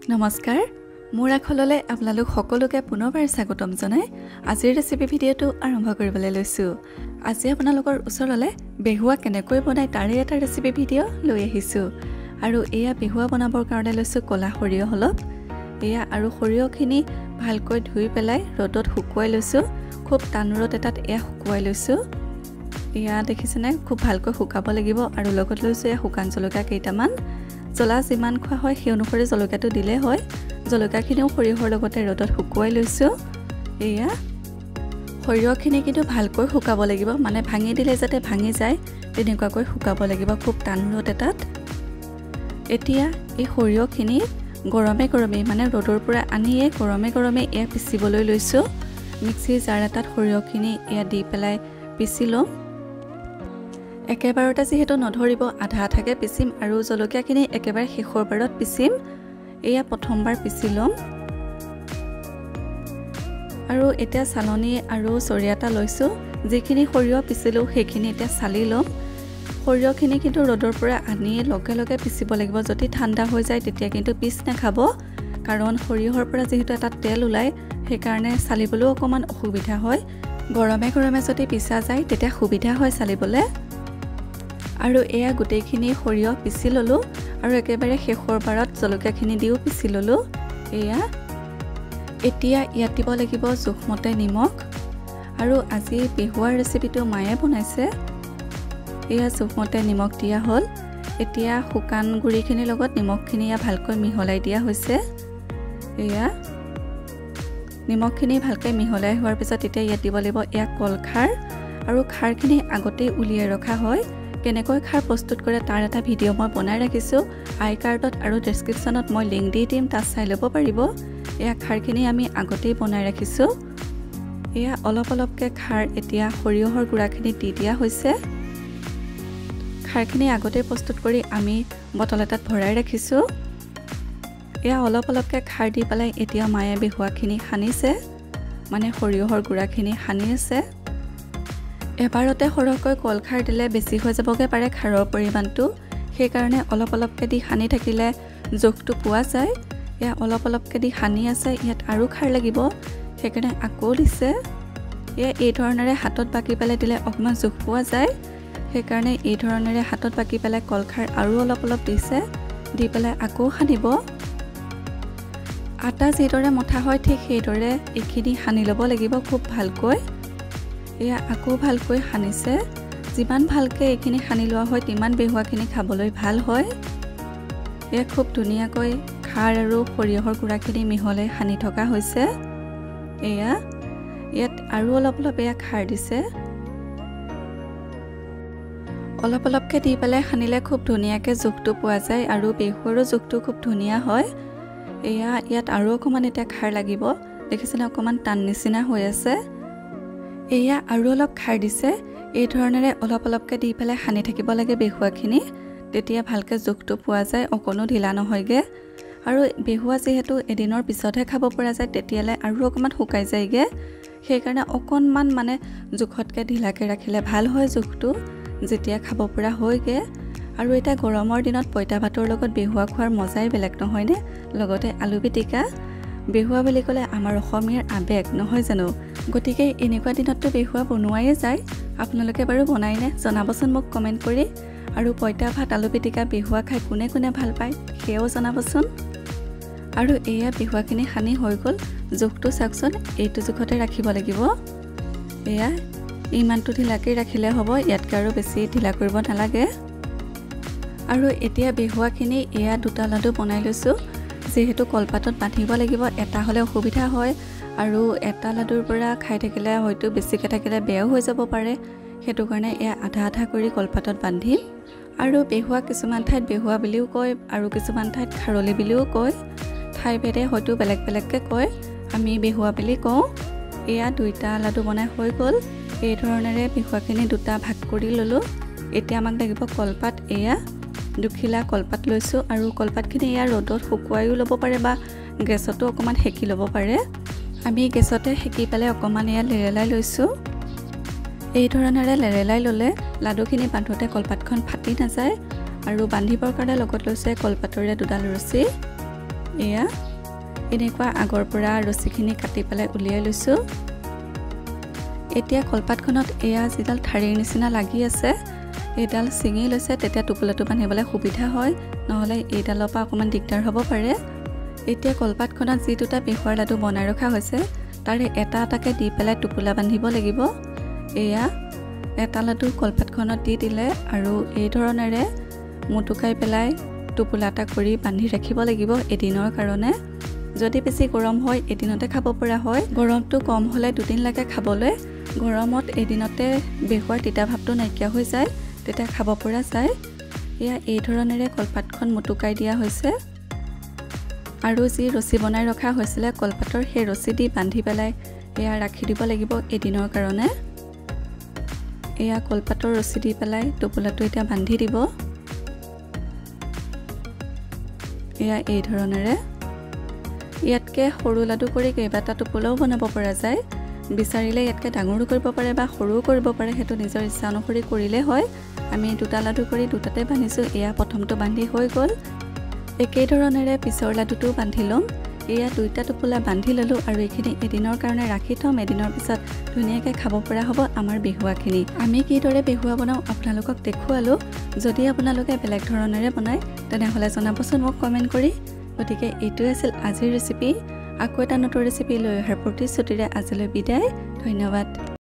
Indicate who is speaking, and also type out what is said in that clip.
Speaker 1: নমস্কাৰ মোৰ আখললে আপোনালোক সকলোকে পুনৰবাৰ স্বাগতম জনাই আজিৰ ৰেচিপি ভিডিঅটো আৰম্ভ কৰিবলৈ লৈছো। আজি আপোনালোকৰ ওচৰলে বেহুৱা কেনেকৈ বনাই তাৰে এটা ৰেচিপি ভিডিঅ লৈ আহিছো আৰু এয়া বেহুৱা বনাবৰ কাৰণে লৈছো কলা সৰিয়হ অলপ। এয়া আৰু সৰিয়হখিনি ভালকৈ ধুই পেলাই ৰ'দত শুকুৱাই লৈছো। খুব টান ৰ'দ এটাত এয়া শুকুৱাই লৈছো। এয়া দেখিছেনে খুব ভালকৈ শুকাব লাগিব আৰু লগত লৈছো এয়া শুকান জলকীয়া কেইটামান। জ্বলা যিমান খোৱা হয় সেই অনুসৰি জলকীয়াটো দিলে হয়। জলকীয়াখিনিও সৰিয়হৰ লগতে ৰ'দত শুকুৱাই লৈছো। এয়া সৰিয়হখিনি কিন্তু ভালকৈ শুকাব লাগিব, মানে ভাঙি দিলে যাতে ভাঙি যায় তেনেকুৱাকৈ শুকাব লাগিব খুব টান ৰ'দ এটাত। এতিয়া এই সৰিয়হখিনি গৰমে গৰমে মানে ৰ'দৰ পৰা আনিয়ে গৰমে গৰমে এয়া পিচিবলৈ লৈছো। মিক্সি জাৰ এটাত সৰিয়হখিনি এয়া দি পেলাই পিচি ল'ম। একেবাৰতে যেহেতু নধৰিব আধা আধাকে পিচিম আৰু জলকীয়াখিনি একেবাৰে শেষৰ বাৰত পিচিম। এয়া প্ৰথমবাৰ পিচি ল'ম আৰু এতিয়া চালনী আৰু চৰিয়া এটা লৈছো। যিখিনি সৰিয়হ পিচিলো সেইখিনি এতিয়া চালি ল'ম। সৰিয়হখিনি কিন্তু ৰ'দৰ পৰা আনি লগে লগে পিচিব লাগিব। যদি ঠাণ্ডা হৈ যায় তেতিয়া কিন্তু পিচ নাখাব, কাৰণ সৰিয়হৰ পৰা যেহেতু এটা তেল ওলায় সেইকাৰণে চালিবলৈও অকণমান অসুবিধা হয়। গৰমে গৰমে যদি পিচা যায় তেতিয়া সুবিধা হয় চালিবলৈ। আৰু এয়া গোটেইখিনি সৰিয়হ পিচি ল'লো আৰু একেবাৰে শেষৰ বাৰত জলকীয়াখিনি দিও পিচি ল'লো। এতিয়া ইয়াত দিব লাগিব জোখমতে নিমখ আৰু আজি বেহুৱাৰ ৰেচিপিটো মায়ে বনাইছে। এয়া জোখমতে নিমখ দিয়া হ'ল। এতিয়া শুকান গুড়িখিনিৰ লগত নিমখখিনি ভালকৈ মিহলাই দিয়া হৈছে। এয়া নিমখখিনি ভালকৈ মিহলাই হোৱাৰ পিছত এতিয়া ইয়াত দিব লাগিব এয়া কলখাৰ আৰু খাৰখিনি আগতেই উলিয়াই ৰখা হয়। কেনেকৈ খাৰ প্ৰস্তুত কৰে তাৰ এটা ভিডিঅ' মই বনাই ৰাখিছোঁ। আই কাৰ্ডত আৰু ডেছক্ৰিপশ্যনত মই লিংক দি দিম, তাত চাই ল'ব পাৰিব। এয়া খাৰখিনি আমি আগতেই বনাই ৰাখিছোঁ। এয়া অলপ অলপকৈ খাৰ এতিয়া সৰিয়হৰ গুড়াখিনি দি দিয়া হৈছে। খাৰখিনি আগতেই প্ৰস্তুত কৰি আমি বটল এটাত ভৰাই ৰাখিছোঁ। এয়া অলপ অলপকৈ খাৰ দি পেলাই এতিয়া মায়ে বেহুৱাখিনি সানিছে, মানে সৰিয়হৰ গুড়াখিনি সানি আছে। এবাৰতে সৰহকৈ কলখাৰ দিলে বেছি হৈ যাবগৈ পাৰে খাৰৰ পৰিমাণটো, সেইকাৰণে অলপ অলপকৈ দি সানি থাকিলে জোখটো পোৱা যায়। এয়া অলপ অলপকৈ দি সানি আছে। ইয়াত আৰু খাৰ লাগিব সেইকাৰণে আকৌ দিছে। এয়া এই ধৰণেৰে হাতত বাকি পেলাই দিলে অকণমান জোখ পোৱা যায়, সেইকাৰণে এই ধৰণেৰে হাতত বাকি পেলাই কলখাৰ আৰু অলপ অলপ দিছে। দি পেলাই আকৌ সানিব। আটা যিদৰে মঠা হয় ঠিক সেইদৰে এইখিনি সানি ল'ব লাগিব খুব ভালকৈ। এয়া আকৌ ভালকৈ সানিছে। যিমান ভালকৈ এইখিনি সানি লোৱা হয় তিমান বেহুৱাখিনি খাবলৈ ভাল হয়। এয়া খুব ধুনীয়াকৈ খাৰ আৰু সৰিয়হৰ গুড়াখিনি মিহলাই সানি থকা হৈছে। এয়া ইয়াত আৰু অলপ অলপ এয়া খাৰ দিছে। অলপ অলপকৈ দি পেলাই সানিলে খুব ধুনীয়াকৈ জোখটো পোৱা যায় আৰু বেহুৱাৰো জোখটো খুব ধুনীয়া হয়। এয়া ইয়াত আৰু অকণমান এতিয়া খাৰ লাগিব। দেখিছেনে অকণমান টান নিচিনা হৈ আছে। এয়া আৰু অলপ খাৰ দিছে। এই ধৰণেৰে অলপ অলপকৈ দি পেলাই সানি থাকিব লাগে বেহুৱাখিনি, তেতিয়া ভালকৈ জোখটো পোৱা যায়, অকণো ঢিলা নহয়গৈ। আৰু বেহুৱা যিহেতু এদিনৰ পিছতহে খাব পৰা যায় তেতিয়ালৈ আৰু অকণমান শুকাই যায়গৈ, সেইকাৰণে অকণমান মানে জোখতকৈ ঢিলাকৈ ৰাখিলে ভাল হয় জোখটো, যেতিয়া খাব পৰা হয়গৈ। আৰু এতিয়া গৰমৰ দিনত পঁইতা ভাতৰ লগত বেহুৱা খোৱাৰ মজাই বেলেগ নহয়নে? লগতে আলু পিটিকা। বেহুৱা বুলি ক'লে আমাৰ অসমীয়াৰ আৱেগ নহয় জানো? গতিকে এনেকুৱা দিনততো বেহুৱা বনোৱাই যায়। আপোনালোকে বাৰু বনাইনে জনাবচোন মোক কমেণ্ট কৰি। আৰু পঁইতা ভাত আলু পিটিকা বেহুৱা খাই কোনে কোনে ভাল পায় সেয়াও জনাবচোন। আৰু এয়া বেহুৱাখিনি সানি হৈ গ'ল। জোখটো চাওকচোন, এইটো জোখতে ৰাখিব লাগিব। এয়া ইমানটো ঢিলাকৈ ৰাখিলে হ'ব, ইয়াতকৈ আৰু বেছি ঢিলা কৰিব নালাগে। আৰু এতিয়া বেহুৱাখিনি এয়া দুটা লাডু বনাই লৈছোঁ। যিহেতু কলপাতত বান্ধিব লাগিব, এটা হ'লে অসুবিধা হয় আৰু এটা লাডুৰ পৰা খাই থাকিলে হয়তো বেছিকৈ থাকিলে বেয়াও হৈ যাব পাৰে, সেইটো কাৰণে এয়া আধা আধা কৰি কলপাতত বান্ধিম। আৰু বেহুৱা কিছুমান ঠাইত বেহুৱা বুলিও কয় আৰু কিছুমান ঠাইত খাৰলি বুলিও কয়। ঠাইভেদে হয়তো বেলেগ বেলেগকৈ কয়, আমি বেহুৱা বুলি কওঁ। এয়া দুইটা লাডু বনাই হৈ গ'ল। এই ধৰণেৰে বেহুৱাখিনি দুটা ভাগ কৰি ল'লোঁ। এতিয়া আমাক লাগিব কলপাত। এয়া দুখিলা কলপাত লৈছোঁ আৰু কলপাতখিনি এয়া ৰ'দত শুকুৱাইও ল'ব পাৰে বা গেছতো অকণমান সেকি ল'ব পাৰে। আমি গেছতে সেকি পেলাই অকণমান এয়া লেৰেলাই লৈছোঁ। এই ধৰণেৰে লেৰেলাই ল'লে লাডুখিনি বান্ধোতে কলপাতখন ফাটি নাযায়। আৰু বান্ধিবৰ কাৰণে লগত লৈছে কলপাতৰে দুডাল ৰছী। এয়া এনেকুৱা আগৰ পৰা ৰছীখিনি কাটি পেলাই উলিয়াই লৈছোঁ। এতিয়া কলপাতখনত এয়া যিডাল ঠাৰিৰ নিচিনা লাগি আছে এইডাল ছিঙি লৈছে, তেতিয়া টোপোলাটো বান্ধিবলৈ সুবিধা হয়, নহ'লে এইডালৰ পৰা অকণমান দিগদাৰ হ'ব পাৰে। এতিয়া কলপাতখনত যি দুটা বেহুৱাৰ লাডু বনাই ৰখা হৈছে তাৰে এটা এটাকৈ দি পেলাই টোপোলা বান্ধিব লাগিব। এয়া এটা লাডু কলপাতখনত দি দিলে আৰু এই ধৰণেৰে মুটুকাই পেলাই টোপোলা এটা কৰি বান্ধি ৰাখিব লাগিব এদিনৰ কাৰণে। যদি বেছি গৰম হয় এদিনতে খাব পৰা হয়, গৰমটো কম হ'লে 2 দিন লাগে খাবলৈ। গৰমত এদিনতে বেহুৱাৰ তিতা ভাৱটো নাইকিয়া হৈ যায়, তেতিয়া খাব পৰা যায়। এয়া এই ধৰণেৰে কলপাতখন মুটুকাই দিয়া হৈছে আৰু যি ৰছী বনাই ৰখা হৈছিলে কলপাতৰ সেই ৰছী দি বান্ধি পেলাই এয়া ৰাখি দিব লাগিব এদিনৰ কাৰণে। এয়া কলপাতৰ ৰছী দি পেলাই টোপোলাটো এতিয়া বান্ধি দিব। এয়া এই ধৰণেৰে ইয়াতকৈ সৰু লাডু কৰি কেইবাটা টোপোলাও বনাব পৰা যায়। বিচাৰিলে ইয়াতকৈ ডাঙৰো কৰিব পাৰে বা সৰুও কৰিব পাৰে, সেইটো নিজৰ ইচ্ছা অনুসৰি কৰিলে হয়। আমি 2টা লাডু কৰি 2টাতে বান্ধিছোঁ। এয়া প্ৰথমটো বান্ধি হৈ গ'ল। একেই ধৰণেৰে পিছৰ লাডুটোও বান্ধি ল'ম। এয়া 2টা টোপোলা বান্ধি ল'লোঁ আৰু এইখিনি এদিনৰ কাৰণে ৰাখি থ'ম। এদিনৰ পিছত ধুনীয়াকৈ খাব পৰা হ'ব আমাৰ বেহুৱাখিনি। আমি কিদৰে বেহুৱা বনাওঁ আপোনালোকক দেখুৱালোঁ। যদি আপোনালোকে বেলেগ ধৰণেৰে বনায় তেনেহ'লে জনাবচোন মোক কমেণ্ট কৰি। গতিকে এইটোৱে আছিল আজিৰ ৰেচিপি। আকৌ এটা নতুন ৰেচিপি লৈ অহাৰ প্ৰতিশ্ৰুতিৰে আজিলৈ বিদায়। ধন্যবাদ।